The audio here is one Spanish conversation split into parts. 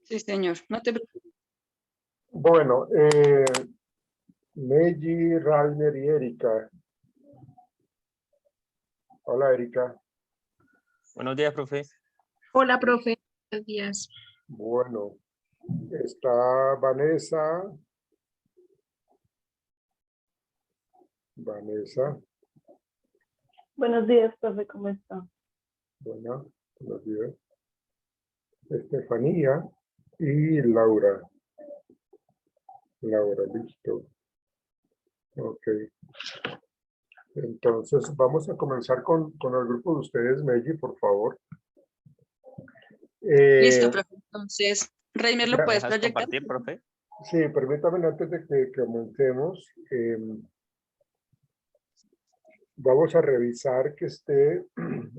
Sí, señor. No te preocupes. Bueno, Meji, Rainer y Erika. Hola, Erika. Buenos días, profe. Hola, profe. Buenos días. Bueno, está Vanessa. Vanessa. Buenos días, profe, ¿cómo está? Buenos días. Estefanía y Laura. Laura, listo. Ok. Entonces, vamos a comenzar con el grupo de ustedes, Meji, por favor. Listo, profe. Entonces, Reimer, ¿lo ya. puedes ¿Dejas proyectar? compartir, profe? Sí, permítame antes de que comencemos. Vamos a revisar que esté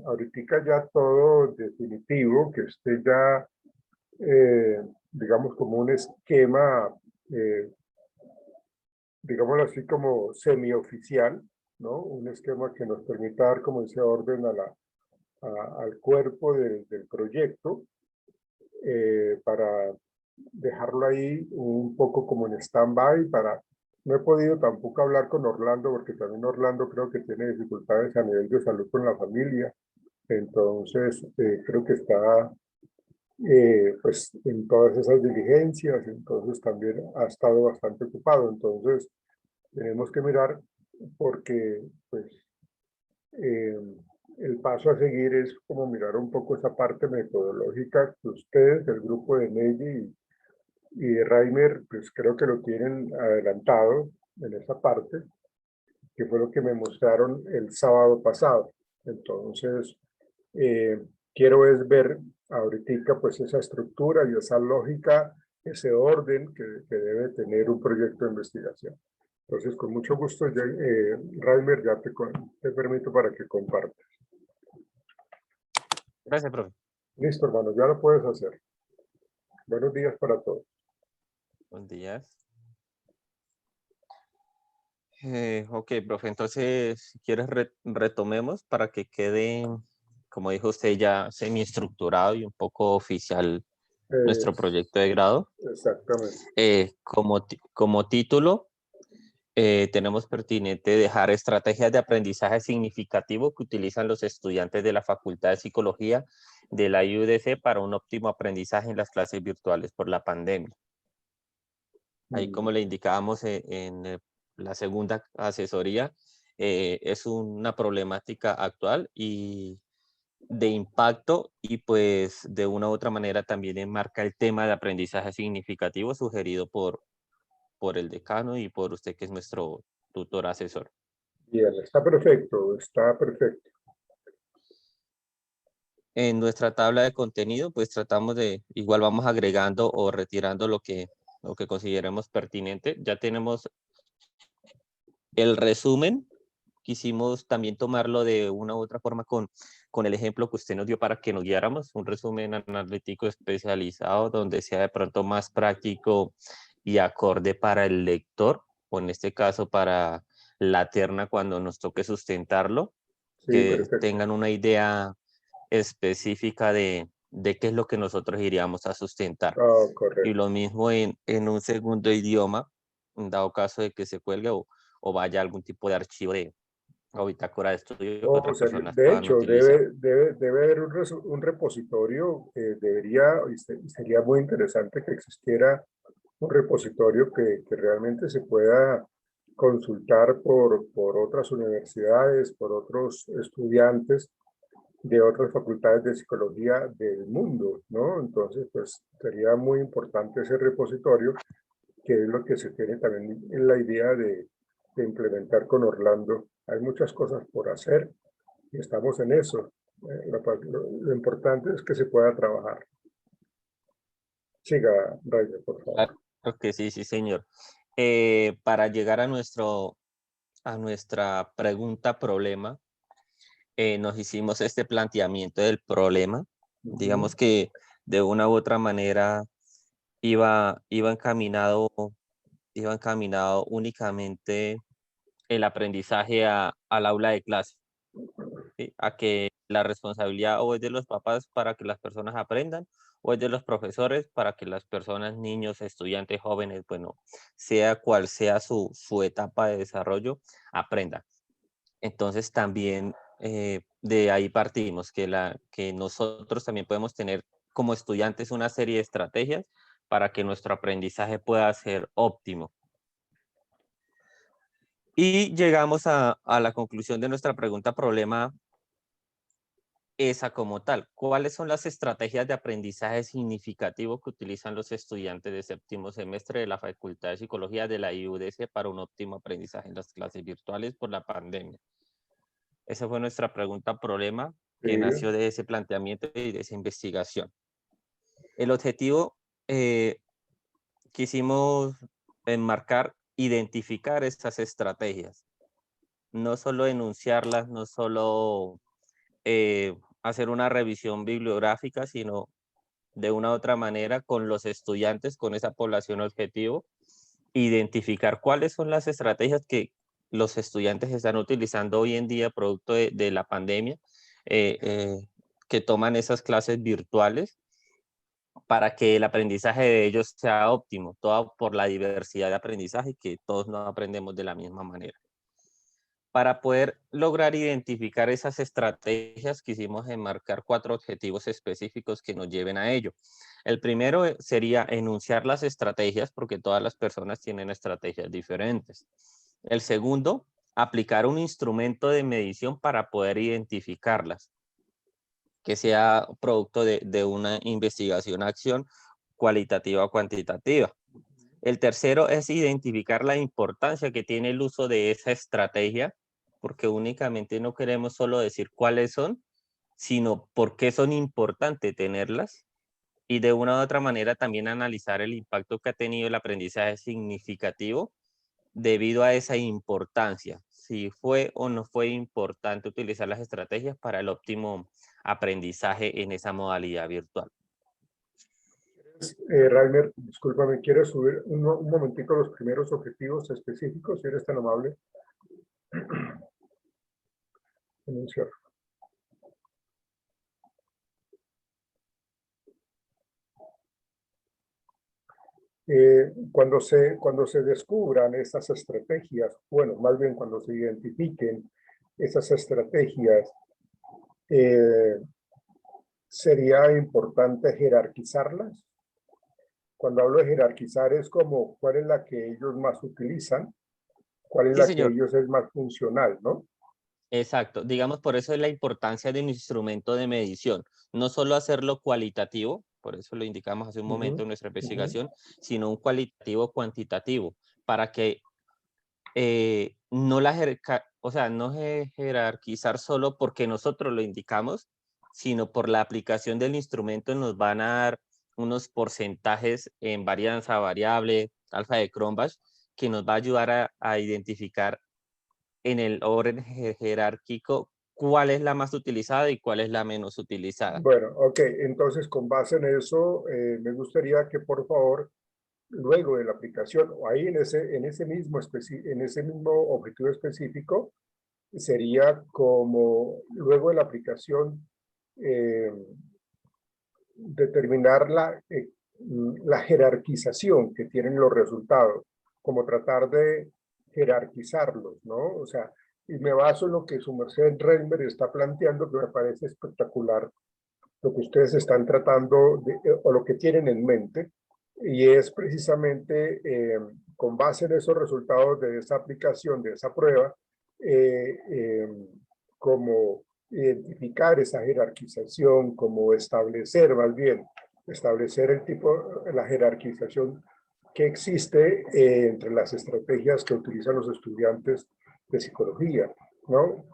ahorita ya todo definitivo, que esté ya, digamos, como un esquema, digámoslo así, como semioficial, ¿no? Un esquema que nos permita dar como ese orden al cuerpo del proyecto, para dejarlo ahí un poco como en stand-by. No he podido tampoco hablar con Orlando, porque también Orlando creo que tiene dificultades a nivel de salud con la familia. Entonces, creo que está pues en todas esas diligencias, entonces también ha estado bastante ocupado. Entonces, tenemos que mirar, porque pues eh, el paso a seguir es como mirar un poco esa parte metodológica que ustedes, el grupo de Nelly y de Reimer, pues creo que lo tienen adelantado en esa parte, que fue lo que me mostraron el sábado pasado. Entonces, quiero es ver ahorita pues esa estructura y esa lógica, ese orden que debe tener un proyecto de investigación. Entonces, con mucho gusto, Reimer, ya te permito para que compartas. Gracias, profe. Listo, hermano, ya lo puedes hacer. Buenos días para todos. Buenos días. Ok, profe, entonces, si quieres, retomemos para que quede, como dijo usted, ya semiestructurado y un poco oficial nuestro proyecto de grado. Exactamente. Como título, tenemos pertinente dejar estrategias de aprendizaje significativo que utilizan los estudiantes de la Facultad de Psicología de la IUDC para un óptimo aprendizaje en las clases virtuales por la pandemia. Ahí, como le indicábamos en la segunda asesoría, es una problemática actual y de impacto, y pues de una u otra manera también enmarca el tema de aprendizaje significativo sugerido por el decano y por usted, que es nuestro tutor asesor. Bien, está perfecto, está perfecto. En nuestra tabla de contenido, pues tratamos de, igual vamos agregando o retirando lo que consideremos pertinente. Ya tenemos el resumen. Quisimos también tomarlo de una u otra forma con el ejemplo que usted nos dio para que nos guiáramos, un resumen analítico especializado donde sea de pronto más práctico y acorde para el lector, o en este caso para la terna cuando nos toque sustentarlo, Sí, que perfecto. tengan una idea específica de qué es lo que nosotros iríamos a sustentar. Oh, correcto. Y lo mismo en un segundo idioma, en dado caso de que se cuelgue o vaya algún tipo de archivo o bitácora de estudio que otras personas De puedan hecho, utilizar. debe haber un repositorio que debería, y sería muy interesante que existiera un repositorio que realmente se pueda consultar por otras universidades, por otros estudiantes de otras facultades de psicología del mundo, ¿no? Entonces, pues sería muy importante ese repositorio, que es lo que se tiene también en la idea de implementar con Orlando. Hay muchas cosas por hacer y estamos en eso. Lo importante es que se pueda trabajar. Siga, Raya, por favor. Claro que sí, sí, señor. Para llegar a nuestra pregunta problema, nos hicimos este planteamiento del problema. Digamos que de una u otra manera iba encaminado únicamente el aprendizaje al aula de clase, ¿sí? A que la responsabilidad o es de los papás para que las personas aprendan, o es de los profesores para que las personas, niños, estudiantes, jóvenes, bueno, sea cual sea su etapa de desarrollo, aprendan. Entonces también de ahí partimos, que nosotros también podemos tener como estudiantes una serie de estrategias para que nuestro aprendizaje pueda ser óptimo. Y llegamos a la conclusión de nuestra pregunta problema, esa como tal. ¿Cuáles son las estrategias de aprendizaje significativo que utilizan los estudiantes de séptimo semestre de la Facultad de Psicología de la IUDC para un óptimo aprendizaje en las clases virtuales por la pandemia? Esa fue nuestra pregunta problema, que Sí. nació de ese planteamiento y de esa investigación. El objetivo, quisimos enmarcar, identificar estas estrategias, no solo enunciarlas, no solo hacer una revisión bibliográfica, sino de una u otra manera con los estudiantes, con esa población objetivo, identificar cuáles son las estrategias que los estudiantes están utilizando hoy en día producto de la pandemia, que toman esas clases virtuales para que el aprendizaje de ellos sea óptimo, todo por la diversidad de aprendizaje, que todos no aprendemos de la misma manera. Para poder lograr identificar esas estrategias, quisimos enmarcar 4 objetivos específicos que nos lleven a ello. El primero sería enunciar las estrategias, porque todas las personas tienen estrategias diferentes. El segundo, aplicar un instrumento de medición para poder identificarlas, que sea producto de una investigación-acción cualitativa o cuantitativa. El tercero es identificar la importancia que tiene el uso de esa estrategia, porque únicamente no queremos solo decir cuáles son, sino por qué son importantes tenerlas, y de una u otra manera también analizar el impacto que ha tenido el aprendizaje significativo debido a esa importancia, si fue o no fue importante utilizar las estrategias para el óptimo aprendizaje en esa modalidad virtual. Rainer, discúlpame, ¿quieres subir un momentico los primeros objetivos específicos, si eres tan amable? Enunciar. Cuando se descubran esas estrategias, bueno, más bien cuando se identifiquen esas estrategias, sería importante jerarquizarlas. Cuando hablo de jerarquizar es como cuál es la que ellos más utilizan, cuál es Sí, la señor. que ellos es más funcional, ¿no? Exacto, digamos, por eso es la importancia de un instrumento de medición, no solo hacerlo cualitativo, por eso lo indicamos hace un momento en nuestra investigación, sino un cualitativo cuantitativo, para que no no jerarquizar solo porque nosotros lo indicamos, sino por la aplicación del instrumento nos van a dar unos porcentajes en varianza variable, alfa de Cronbach, que nos va a ayudar a identificar en el orden jerárquico cuál es la más utilizada y cuál es la menos utilizada. Bueno, ok, entonces con base en eso, me gustaría que por favor, luego de la aplicación, o ahí en ese mismo objetivo específico, sería como luego de la aplicación, determinar la jerarquización que tienen los resultados, como tratar de jerarquizarlos, ¿no? O sea, y me baso en lo que su merced Reimer está planteando, que me parece espectacular, lo que ustedes están tratando o lo que tienen en mente, y es precisamente con base en esos resultados de esa aplicación, de esa prueba, como identificar esa jerarquización, como establecer más bien, establecer la jerarquización que existe entre las estrategias que utilizan los estudiantes de psicología, ¿no?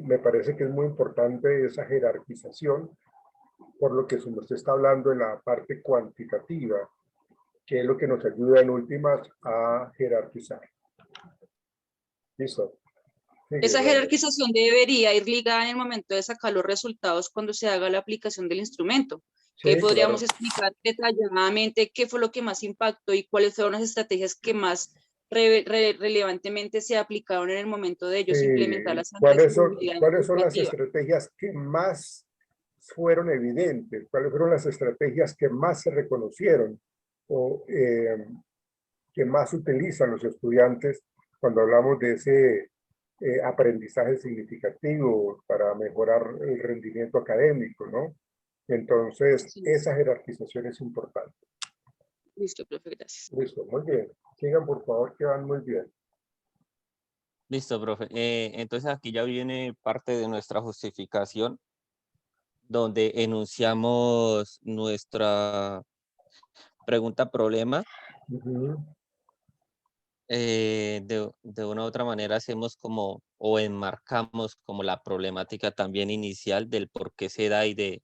Me parece que es muy importante esa jerarquización, por lo que usted está hablando en la parte cuantitativa, que es lo que nos ayuda en últimas a jerarquizar. Listo. Esa jerarquización debería ir ligada en el momento de sacar los resultados cuando se haga la aplicación del instrumento. Sí, podríamos claro. explicar detalladamente qué fue lo que más impactó y cuáles fueron las estrategias que más relevantemente se aplicaron en el momento de ellos implementar las ¿Cuáles sanciones son las significativas. estrategias que más fueron evidentes? ¿Cuáles fueron las estrategias que más se reconocieron o que más utilizan los estudiantes cuando hablamos de ese aprendizaje significativo para mejorar el rendimiento académico, ¿no? Entonces, Sí. esa jerarquización es importante. Listo, profe, gracias. Listo, muy bien. Sigan, por favor, que van muy bien. Listo, profe. Entonces aquí ya viene parte de nuestra justificación, donde enunciamos nuestra pregunta problema. De una u otra manera hacemos como, o enmarcamos como la problemática también inicial del por qué se da y de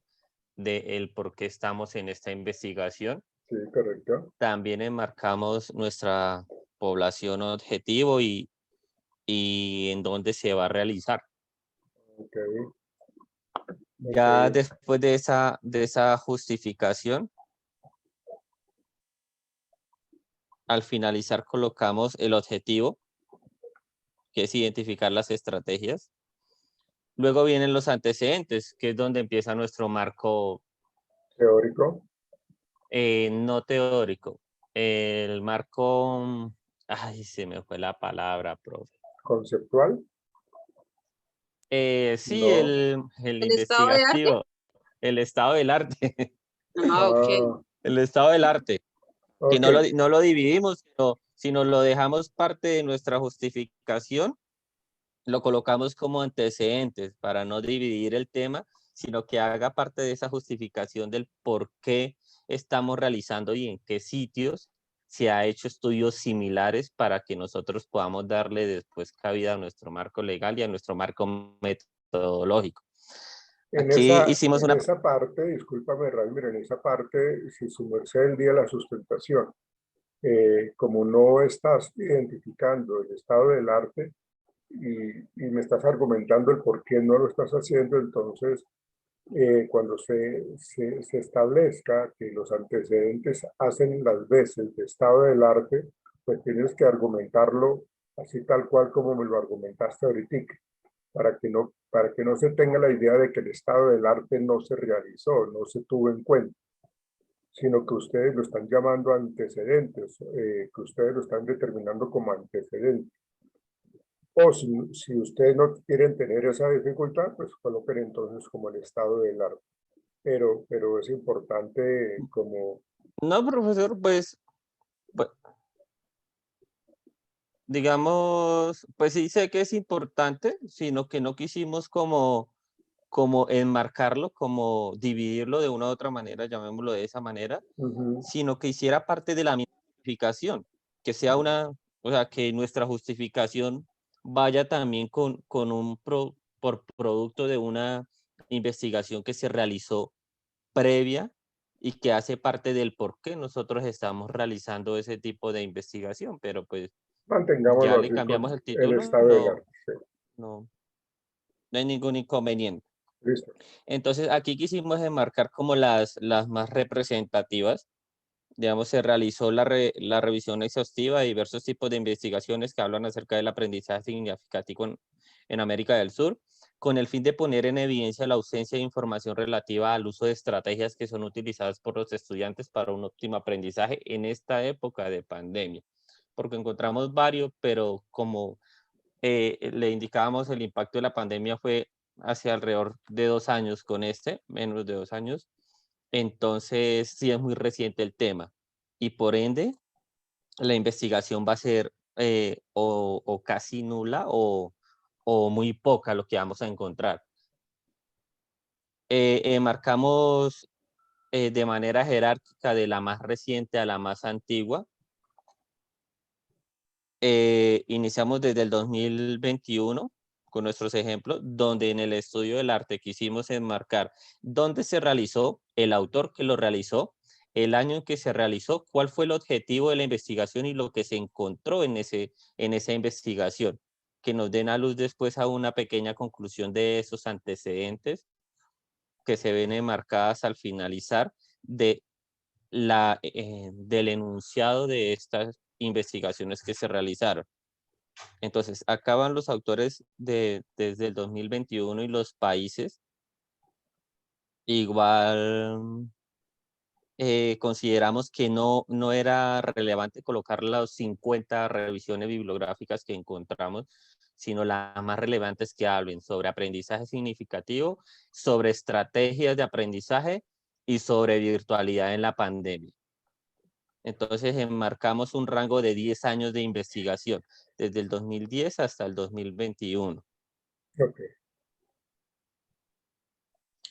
el por qué estamos en esta investigación. Sí, correcto. También enmarcamos nuestra población objetivo y en dónde se va a realizar. Ok. Ya Ok. después de esa justificación, al finalizar colocamos el objetivo, que es identificar las estrategias. Luego vienen los antecedentes, que es donde empieza nuestro marco Teórico. no teórico. El marco, ay, se me fue la palabra, profe. Conceptual. Sí, No. el ¿El estado de arte? investigativo, el estado del arte, Ah, ok. Ah, el estado del arte, que ok. no lo dividimos, sino lo dejamos parte de nuestra justificación, lo colocamos como antecedentes para no dividir el tema, sino que haga parte de esa justificación del por qué estamos realizando y en qué sitios se ha hecho estudios similares para que nosotros podamos darle después cabida a nuestro marco legal y a nuestro marco metodológico. Aquí hicimos En una... esa parte, discúlpame, Radmir, en esa parte, si su merced el día de la sustentación, como no estás identificando el estado del arte y me estás argumentando el por qué no lo estás haciendo, entonces cuando se establezca que los antecedentes hacen las veces de estado del arte, pues tienes que argumentarlo así tal cual como me lo argumentaste ahorita, para que no se tenga la idea de que el estado del arte no se realizó, no se tuvo en cuenta, sino que ustedes lo están llamando antecedentes, que ustedes lo están determinando como antecedentes. O si ustedes no quieren tener esa dificultad, pues coloquen entonces como el estado del arte. Pero es importante como... No, profesor, pues, digamos, pues sí sé que es importante, sino que no quisimos como enmarcarlo, como dividirlo de una u otra manera, llamémoslo de esa manera, sino que hiciera parte de la justificación, que sea o sea, que nuestra justificación vaya también con por producto de una investigación que se realizó previa y que hace parte del por qué nosotros estamos realizando ese tipo de investigación, pero pues ya Mantengámoslo le así cambiamos con el el título, estado del arte. Sí. no, no hay ningún inconveniente. Listo. Entonces, aquí quisimos enmarcar como las más representativas. Digamos, se realizó la revisión exhaustiva de diversos tipos de investigaciones que hablan acerca del aprendizaje significativo en América del Sur, con el fin de poner en evidencia la ausencia de información relativa al uso de estrategias que son utilizadas por los estudiantes para un óptimo aprendizaje en esta época de pandemia. Porque encontramos varios, pero como le indicábamos, el impacto de la pandemia fue hace alrededor de 2 años con menos de 2 años. Entonces, sí es muy reciente el tema y por ende, la investigación va a ser o casi nula o muy poca lo que vamos a encontrar. Marcamos de manera jerárquica de la más reciente a la más antigua. Iniciamos desde el 2021 con nuestros ejemplos, donde en el estudio del arte quisimos enmarcar dónde se realizó, el autor que lo realizó, el año en que se realizó, cuál fue el objetivo de la investigación y lo que se encontró en esa investigación, que nos den a luz después a una pequeña conclusión de esos antecedentes que se ven enmarcadas al finalizar del enunciado de investigaciones que se realizaron. Entonces, acá van los autores desde el 2021 y los países. Igual consideramos que no era relevante colocar las 50 revisiones bibliográficas que encontramos, sino las más relevantes que hablen sobre aprendizaje significativo, sobre estrategias de aprendizaje y sobre virtualidad en la pandemia. Entonces, enmarcamos un rango de 10 años de investigación, desde el 2010 hasta el 2021. Okay.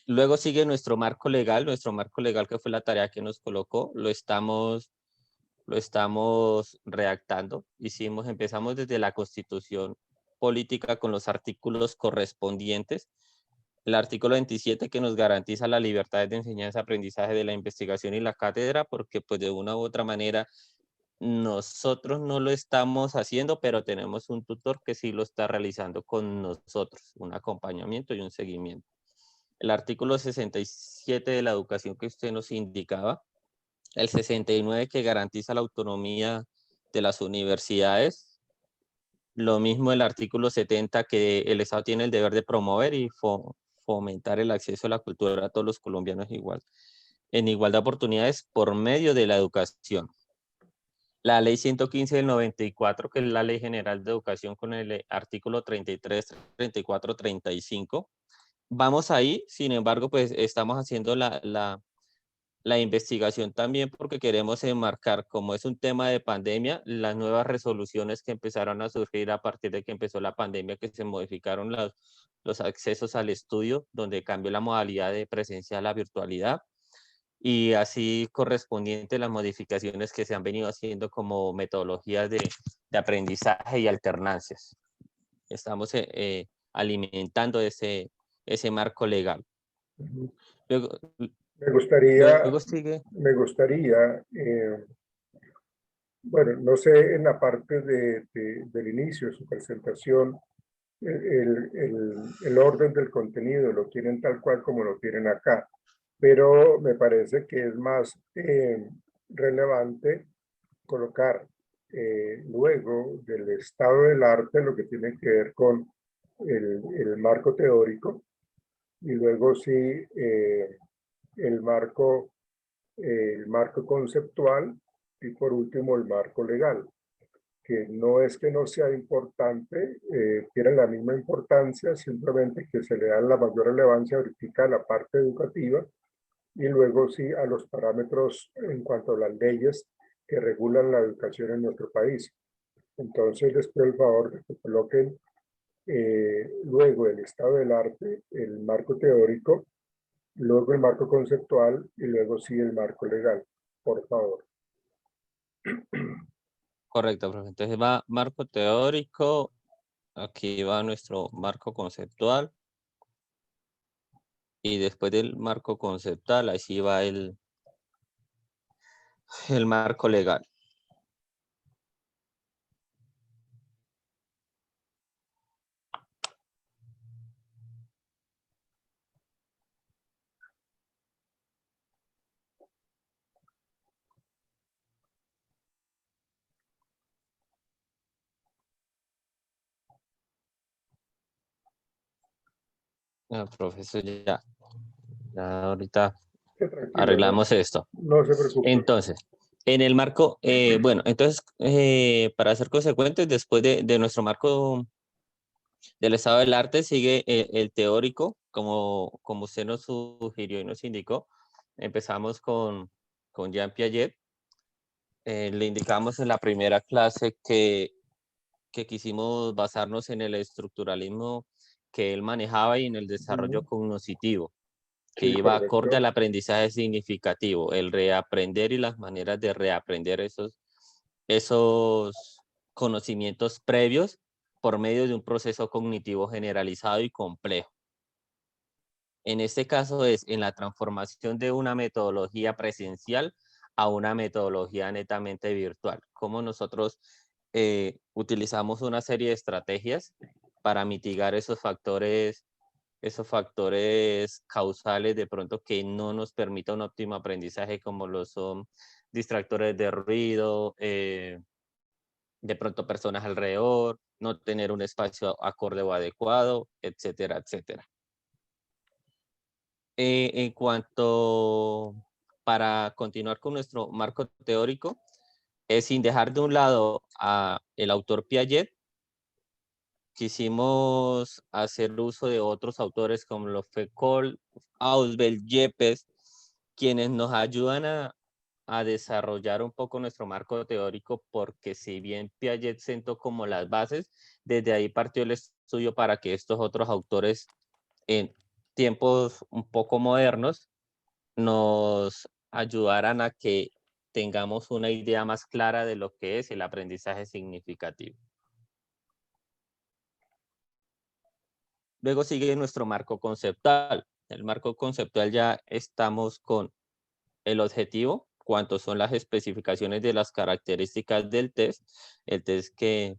Luego sigue nuestro marco legal que fue la tarea que nos colocó, lo estamos redactando. Empezamos desde la Constitución Política con los artículos correspondientes. El artículo 27 que nos garantiza la libertad de enseñanza, aprendizaje de la investigación y la cátedra, porque pues de una u otra manera nosotros no lo estamos haciendo, pero tenemos un tutor que sí lo está realizando con nosotros, un acompañamiento y un seguimiento. El artículo 67 de la educación que usted nos indicaba, el 69 que garantiza la autonomía de las universidades, lo mismo el artículo 70 que el Estado tiene el deber de promover y fomentar el acceso a la cultura a todos los colombianos en igualdad de oportunidades por medio de la educación. La ley 115 del 94, que es la Ley General de Educación con el artículo 33, 34, 35. Vamos ahí, sin embargo, pues estamos haciendo la investigación también porque queremos enmarcar, como es un tema de pandemia, las nuevas resoluciones que empezaron a surgir a partir de que empezó la pandemia, que se modificaron los accesos al estudio, donde cambió la modalidad de presencial a virtualidad, y así correspondiente las modificaciones que se han venido haciendo como metodologías de aprendizaje y alternancias. Estamos alimentando ese marco legal. Luego Me gustaría, bueno, no sé, en la parte del inicio de su presentación, el orden del contenido lo tienen tal cual como lo tienen acá, pero me parece que es más relevante colocar luego del estado del arte lo que tiene que ver con el marco teórico y luego sí el marco conceptual y por último el marco legal, que no es que no sea importante, tiene la misma importancia, simplemente que se le da la mayor relevancia ahorita a la parte educativa y luego sí a los parámetros en cuanto a las leyes que regulan la educación en nuestro país. Entonces les pido el favor de que coloquen luego el estado del arte, el marco teórico, luego el marco conceptual y luego sí el marco legal, por favor. Correcto, profe. Entonces va marco teórico, aquí va nuestro marco conceptual, y después del marco conceptual, así va el marco legal. Profesor, ya ahorita arreglamos esto. No se preocupe. Entonces, en el marco, bueno, entonces, para ser consecuentes, después de nuestro marco del estado del arte, sigue el teórico, como usted nos sugirió y nos indicó. Empezamos con Jean Piaget. Le indicamos en la primera clase que quisimos basarnos en el estructuralismo que él manejaba y en el desarrollo cognoscitivo, que Sí, iba acorde correcto. al aprendizaje significativo, el reaprender y las maneras de reaprender esos conocimientos previos por medio de un proceso cognitivo generalizado y complejo. En este caso es en la transformación de una metodología presencial a una metodología netamente virtual. Cómo nosotros utilizamos una serie de estrategias para mitigar esos factores causales de pronto que no nos permita un óptimo aprendizaje, como lo son distractores de ruido, de pronto personas alrededor, no tener un espacio acorde o adecuado, etcétera, etcétera. En cuanto, para continuar con nuestro marco teórico, sin dejar de un lado a el autor Piaget, quisimos hacer uso de otros autores como lo Foucault, Ausubel, Yepes, quienes nos ayudan a desarrollar un poco nuestro marco teórico, porque si bien Piaget sentó como las bases, desde ahí partió el estudio para que estos otros autores en tiempos un poco modernos nos ayudaran a que tengamos una idea más clara de lo que es el aprendizaje significativo. Luego sigue nuestro marco conceptual. El marco conceptual ya estamos con el objetivo, cuántos son las especificaciones de las características del test, el test que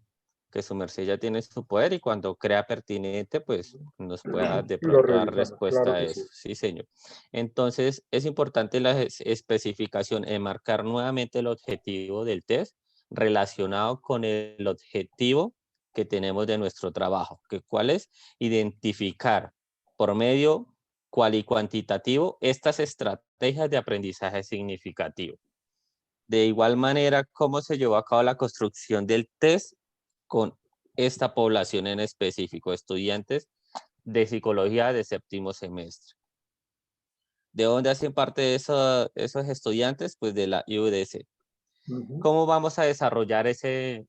su merced ya tiene su poder, y cuando crea pertinente, pues nos pueda de Lo pronto dar revisamos, respuesta claro a que eso. sí. Sí, señor. Entonces, es importante la especificación, enmarcar nuevamente el objetivo del test relacionado con el objetivo que tenemos de nuestro trabajo, que cuál es identificar por medio cual y cuantitativo estas estrategias de aprendizaje significativo. De igual manera, cómo se llevó a cabo la construcción del test con esta población en específico, estudiantes de psicología de séptimo semestre. ¿De dónde hacen parte esos estudiantes? Pues de la IUDC. ¿Cómo vamos a desarrollar ese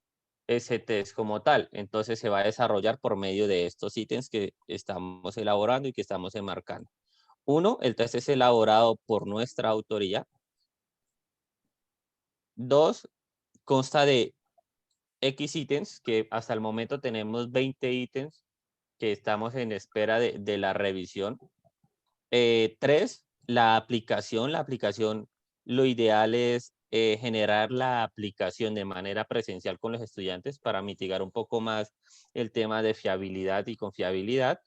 test como tal? Entonces se va a desarrollar por medio de estos ítems que estamos elaborando y que estamos enmarcando. Uno, el test es elaborado por nuestra autoría. Dos, consta de X ítems, que hasta el momento tenemos 20 ítems que estamos en espera de la revisión. Tres, la aplicación. La aplicación, lo ideal es generar la aplicación de manera presencial con los estudiantes para mitigar un poco más el tema de fiabilidad y confiabilidad.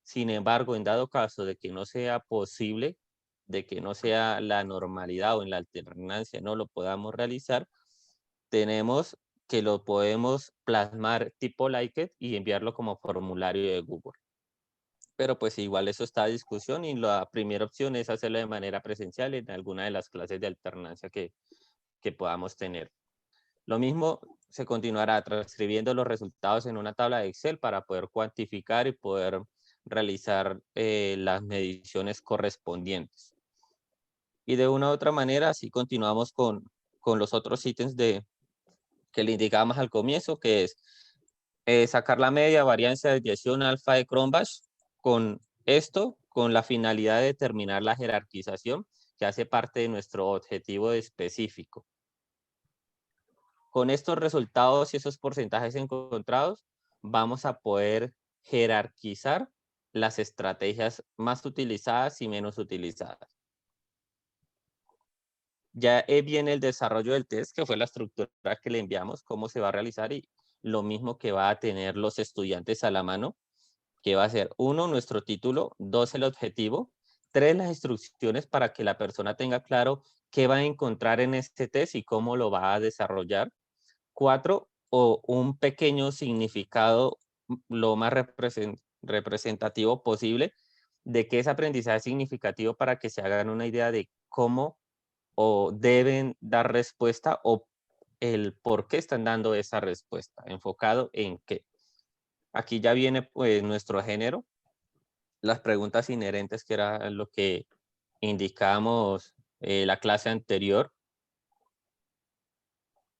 Sin embargo, en dado caso de que no sea posible, de que no sea la normalidad o en la alternancia no lo podamos realizar, tenemos que lo podemos plasmar tipo Likert y enviarlo como formulario de Google. Pero pues igual eso está a discusión, y la primera opción es hacerlo de manera presencial en alguna de las clases de alternancia que podamos tener. Lo mismo se continuará transcribiendo los resultados en una tabla de Excel para poder cuantificar y poder realizar las mediciones correspondientes. Y de una u otra manera, así continuamos con los otros ítems que le indicábamos al comienzo, que es sacar la media, varianza, desviación, alfa de Cronbach. Con esto, con la finalidad de determinar la jerarquización que hace parte de nuestro objetivo específico. Con estos resultados y esos porcentajes encontrados, vamos a poder jerarquizar las estrategias más utilizadas y menos utilizadas. Ya viene el desarrollo del test, que fue la estructura que le enviamos, cómo se va a realizar, y lo mismo que va a tener los estudiantes a la mano, que va a ser 1, nuestro título; 2, el objetivo; 3, las instrucciones para que la persona tenga claro qué va a encontrar en este test y cómo lo va a desarrollar; 4, o un pequeño significado lo más representativo posible de qué es aprendizaje significativo, para que se hagan una idea de cómo o deben dar respuesta, o el por qué están dando esa respuesta, enfocado en qué. Aquí ya viene pues nuestro género, las preguntas inherentes, que era lo que indicábamos la clase anterior.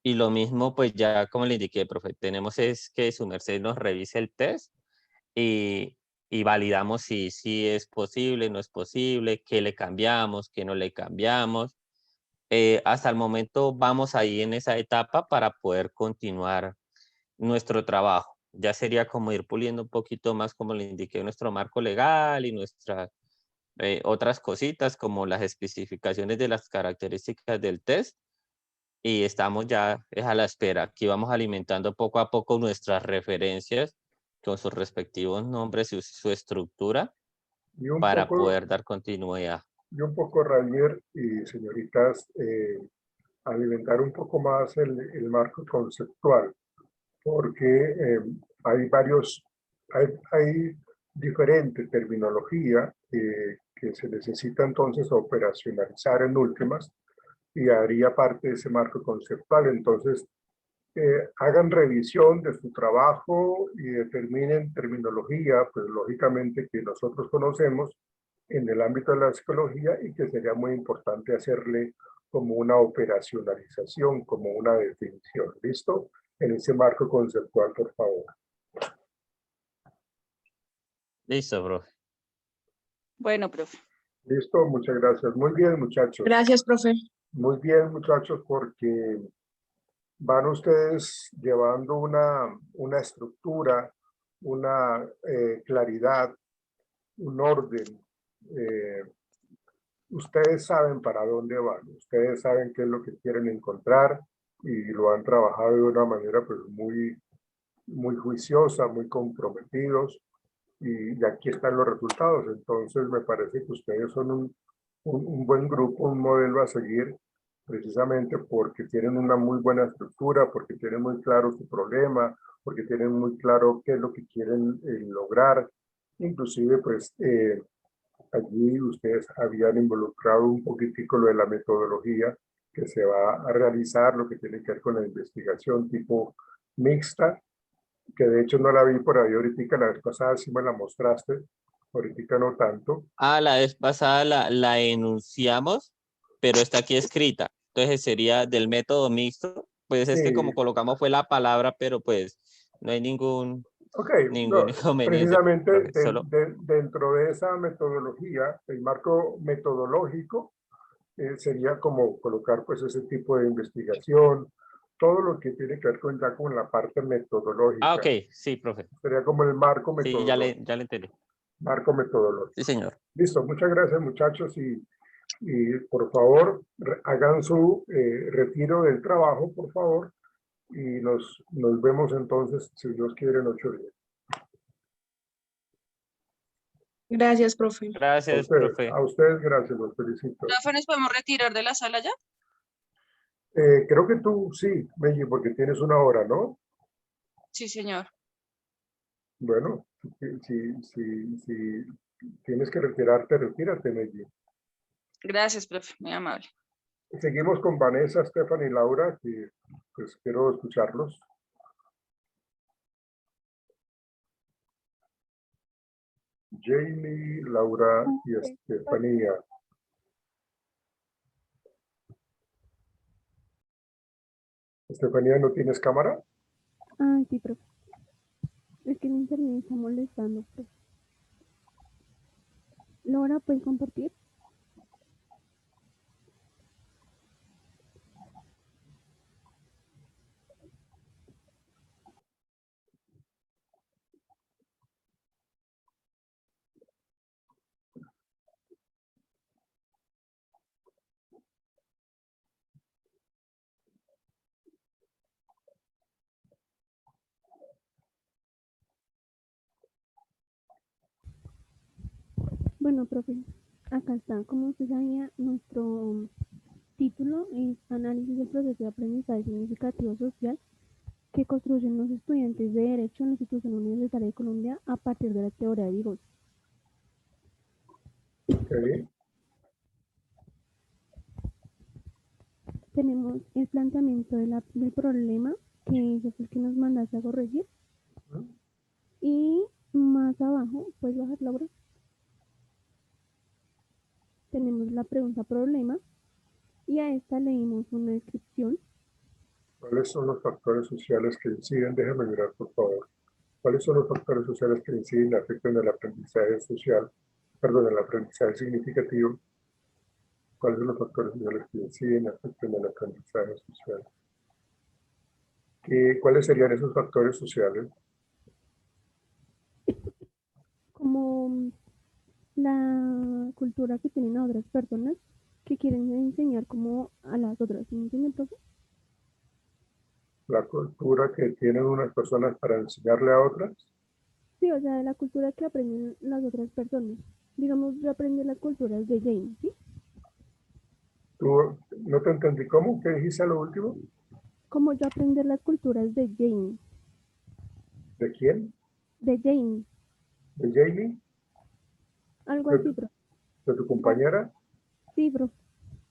Y lo mismo, pues ya como le indiqué, profe, tenemos es que su merced nos revise el test y validamos si es posible, no es posible, qué le cambiamos, qué no le cambiamos. Hasta el momento vamos ahí en esa etapa para poder continuar nuestro trabajo. Ya sería como ir puliendo un poquito más, como le indiqué, nuestro marco legal y nuestras otras cositas, como las especificaciones de las características del test. Y estamos ya a la espera. Aquí vamos alimentando poco a poco nuestras referencias con sus respectivos nombres y su estructura Y un para poco, poder dar continuidad. Rainier y señoritas, alimentar un poco más el marco conceptual. porque hay hay diferente terminología que se necesita entonces operacionalizar en últimas y haría parte de ese marco conceptual. Entonces, hagan revisión de su trabajo y determinen terminología, pues lógicamente que nosotros conocemos en el ámbito de la psicología y que sería muy importante hacerle como una operacionalización, como una definición. ¿Listo? En ese marco conceptual, por favor. Listo, profe. Bueno, profe. Listo, muchas gracias. Muy bien, muchachos. Gracias, profe. Muy bien, muchachos, porque van ustedes llevando una estructura, una claridad, un orden. Ustedes saben para dónde van, ustedes saben qué es lo que quieren encontrar y lo han trabajado de una manera pues muy juiciosa, muy comprometidos y aquí están los resultados. Entonces me parece que ustedes son un buen grupo, un modelo a seguir precisamente porque tienen una muy buena estructura, porque tienen muy claro su problema, porque tienen muy claro qué es lo que quieren lograr. Inclusive pues allí ustedes habían involucrado un poquitico lo de la metodología que se va a realizar, lo que tiene que ver con la investigación tipo mixta, que de hecho no la vi por ahí ahorita, la vez pasada sí me la mostraste, ahorita no tanto. Ah, la vez pasada la enunciamos, pero está aquí escrita. Entonces sería del método mixto. Pues es que Sí, como colocamos fue la palabra, pero pues no hay ningún ok, no, inconveniente, precisamente profe. Solo, dentro de esa metodología, el marco metodológico sería como colocar pues ese tipo de investigación, todo lo que tiene que ver con ya con la parte ok, metodológica, sí, profe. sería como el marco Sí, metodológico, ya le entendí. marco metodológico. Sí, señor. Listo, muchas gracias muchachos y por favor hagan su retiro del trabajo, por favor, y nos vemos entonces, si Dios quiere, en 8 días. Gracias, profe. Gracias, profe. A ustedes gracias, los felicito. Profe, ¿nos podemos retirar de la sala ya? Creo que tú sí, Meji, porque tienes una hora, ¿no? Sí, señor. Bueno, si tienes que retirarte, retírate, Meji. Gracias, profe. Muy amable. Seguimos con Vanessa, Stephanie y Laura, que pues quiero escucharlos. Jamie, Laura y Estefanía. Estefanía, ¿no tienes cámara? Ah, sí, profe. Es que el internet está molestando, profe. Laura, ¿puedes compartir? Bueno, profe, acá está. Como usted sabía, nuestro título es Análisis del proceso de aprendizaje significativo social que construyen los estudiantes de Derecho en la Institución Universitaria de Colombia a partir de la teoría de Vygotsky. Okay. Tenemos el planteamiento del problema, que es el que nos mandaste a corregir. Y más abajo, ¿puedes bajar, Laura? Tenemos la pregunta problema y a esta leímos una descripción. ¿Cuáles son los factores sociales que inciden? Déjame mirar, por favor. ¿Cuáles son los factores sociales que inciden y afectan el aprendizaje social? Perdón, el aprendizaje significativo. ¿Cuáles son los factores sociales que inciden y afectan el aprendizaje social? ¿Cuáles serían esos factores sociales? Como la cultura que tienen a otras personas que quieren enseñar como a las otras, ¿sí me entienden, profe? La cultura que tienen unas personas para enseñarle a otras. Sí, o sea, la cultura que aprenden las otras personas. Digamos, yo aprendí las culturas de Jane, ¿sí? ¿Tú no te entendí cómo? ¿Qué dijiste a lo último? Como yo aprender las culturas de Jane. ¿De quién? de Jamie, ¿De Jamie? algo ¿De, así, profe. de tu compañera? Sí, profe.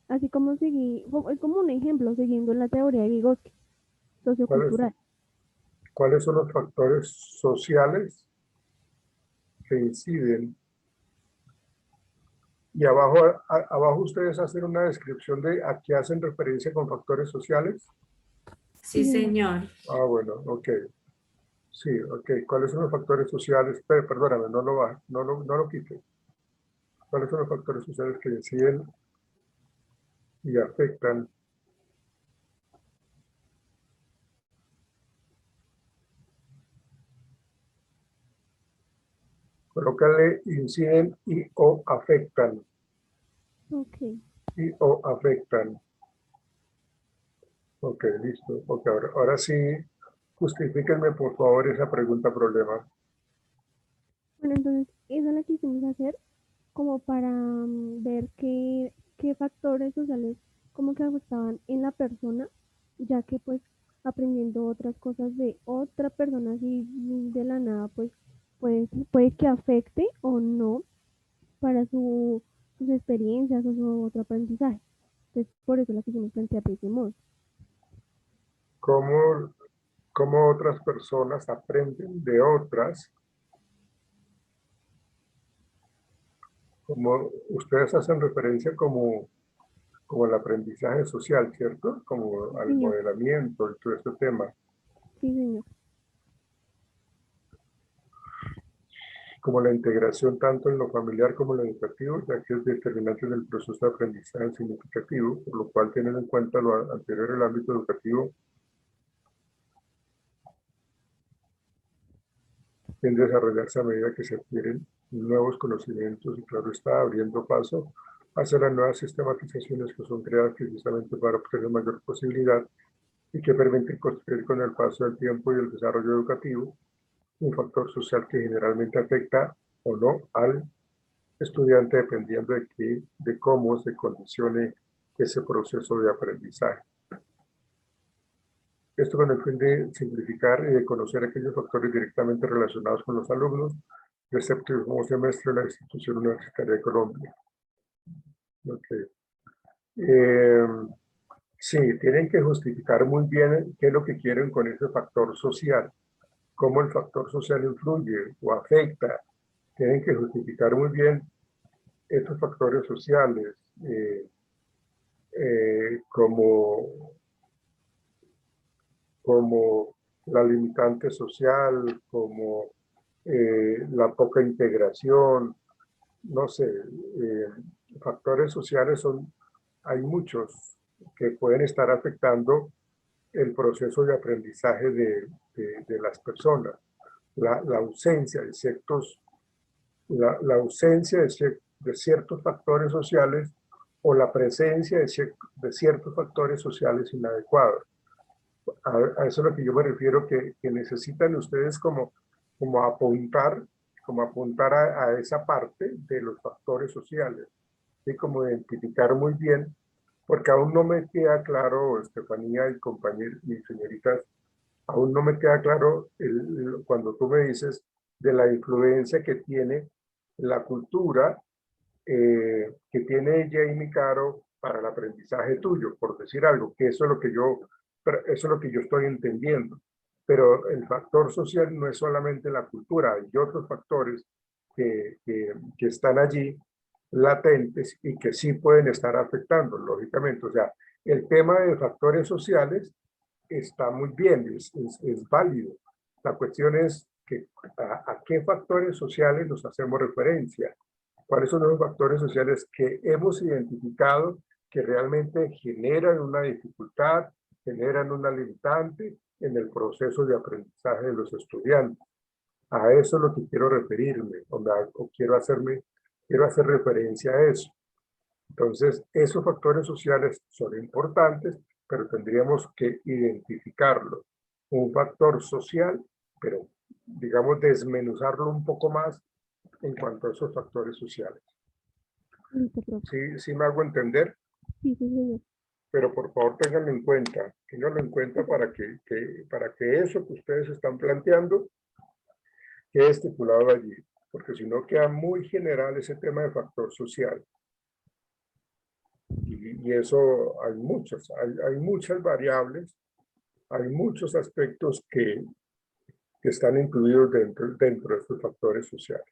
Así como es como un ejemplo, siguiendo la teoría de Vygotsky, ¿Cuáles, sociocultural. cuáles son los factores sociales que inciden? Y abajo, abajo ustedes hacen una descripción de a qué hacen referencia con factores sociales. Sí, señor. Ah, bueno, ok. Sí, ok. ¿Cuáles son los factores sociales? Perdóname, no lo quite. ¿Cuáles son los factores sociales que inciden y afectan? Colócale inciden y o afectan. Ok. Y o afectan. Ok, listo. Ok, ahora sí, justifíquenme por favor esa pregunta problema. Bueno, entonces esa la quisimos hacer como para ver qué factores sociales como que afectaban en la persona, ya que pues aprendiendo otras cosas de otra persona así de la nada, pues puede que afecte o no para sus experiencias o su otro aprendizaje. Entonces por eso la quisimos plantear de ese modo. ¿Cómo, cómo otras personas aprenden de otras? Como ustedes hacen referencia como el aprendizaje social, ¿cierto? Como al Señor, modelamiento y todo este tema. sí, señor. Como la integración tanto en lo familiar como en lo educativo, ya que es determinante del proceso de aprendizaje significativo, por lo cual teniendo en cuenta lo anterior, el ámbito educativo tiende a desarrollarse a medida que se adquieren nuevos conocimientos y claro está abriendo paso hacia las nuevas sistematizaciones que son creadas precisamente para obtener mayor posibilidad y que permiten construir con el paso del tiempo y el desarrollo educativo un factor social que generalmente afecta o no al estudiante dependiendo de cómo se condicione ese proceso de aprendizaje. Esto con el fin de simplificar y de conocer aquellos factores directamente relacionados con los alumnos del séptimo semestre de la institución universitaria de Colombia. Okay. Sí, tienen que justificar muy bien qué es lo que quieren con ese factor social, cómo el factor social influye o afecta. Tienen que justificar muy bien estos factores sociales, como la limitante social, como la poca integración, no sé, factores sociales hay muchos que pueden estar afectando el proceso de aprendizaje de las personas. La ausencia de de ciertos factores sociales o la presencia de ciertos factores sociales inadecuados. A eso es a lo que yo me refiero, que necesitan ustedes como apuntar, a esa parte de los factores sociales, y como identificar muy bien, porque aún no me queda claro, Estefanía y compañeros y señoritas, aún no me queda claro cuando tú me dices de la influencia que tiene la cultura, que tiene Jamie Caro para el aprendizaje tuyo, por decir algo, que eso es lo que yo estoy entendiendo. Pero el factor social no es solamente la cultura, hay otros factores que están allí latentes y que sí pueden estar afectando, lógicamente. O sea, el tema de factores sociales está muy bien, es válido. La cuestión es que a qué factores sociales nos hacemos referencia. ¿Cuáles son los factores sociales que hemos identificado que realmente generan una dificultad, generan una limitante en el proceso de aprendizaje de los estudiantes? A eso es lo que quiero referirme, o quiero hacer referencia a eso. Entonces, esos factores sociales son importantes, pero tendríamos que identificarlos. Un factor social, pero digamos desmenuzarlo un poco más en cuanto a esos factores sociales. Listo, profe. Sí me hago entender, Sí, sí, señor. pero por favor ténganlo en cuenta para que eso que ustedes están planteando quede estipulado allí, porque si no queda muy general ese tema de factor social. Y eso hay muchas variables, hay muchos aspectos que están incluidos dentro de estos factores sociales.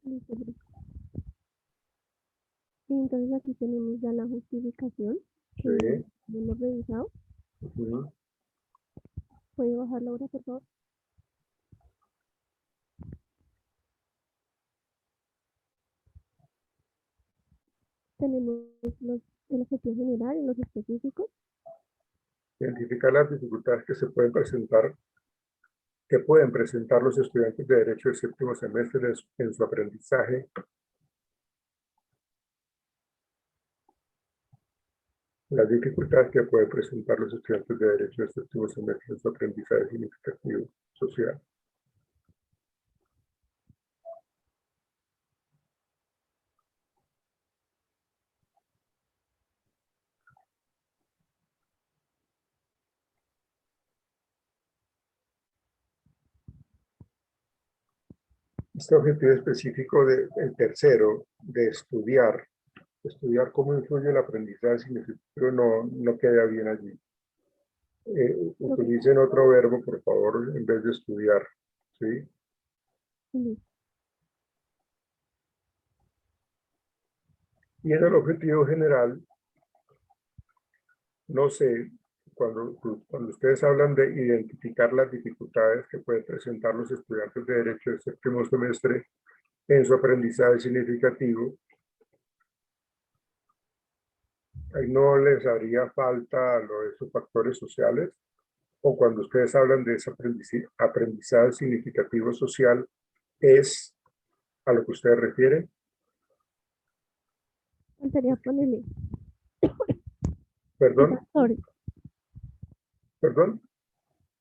Listo, profe. Entonces aquí tenemos ya la justificación que Sí. hemos revisado. Ujú. ¿Puede bajar la hora, por favor? Tenemos el objetivo general y los específicos. Identificar las dificultades que se pueden presentar, que pueden presentar los estudiantes de Derecho del séptimo semestre en su aprendizaje. Las dificultades que pueden presentar los estudiantes de Derecho del séptimo semestre en su aprendizaje significativo social. Este objetivo específico el tercero, de estudiar cómo influye el aprendizaje significativo, no queda bien allí. Utilicen otro verbo, por favor, en vez de estudiar. ¿Sí? Listo. Y en el objetivo general, no sé, cuando ustedes hablan de identificar las dificultades que pueden presentar los estudiantes de Derecho del séptimo semestre en su aprendizaje significativo, ahí no les haría falta lo de esos factores sociales, o cuando ustedes hablan de ese aprendizaje significativo social, ¿es a lo que ustedes refieren? Faltaría ponerle qué ¿Perdón? factores. ¿Perdón?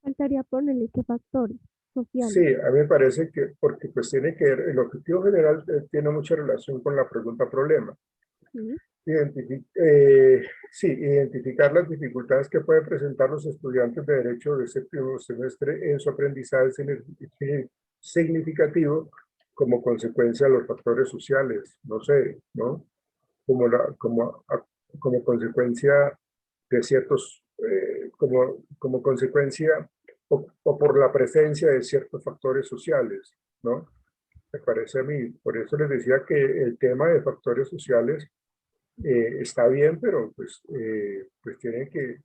Faltaría ponerle qué factores sociales. Sí, a mí me parece que, porque pues tiene que ver, el objetivo general tiene mucha relación con la pregunta problema. Sí. Identificar las dificultades que pueden presentar los estudiantes de Derecho del séptimo semestre en su aprendizaje significativo como consecuencia de los factores sociales, no sé, ¿no? Como consecuencia de ciertos, como consecuencia o por la presencia de ciertos factores sociales, ¿no? Me parece a mí. Por eso les decía que el tema de factores sociales está bien, pero pues tienen que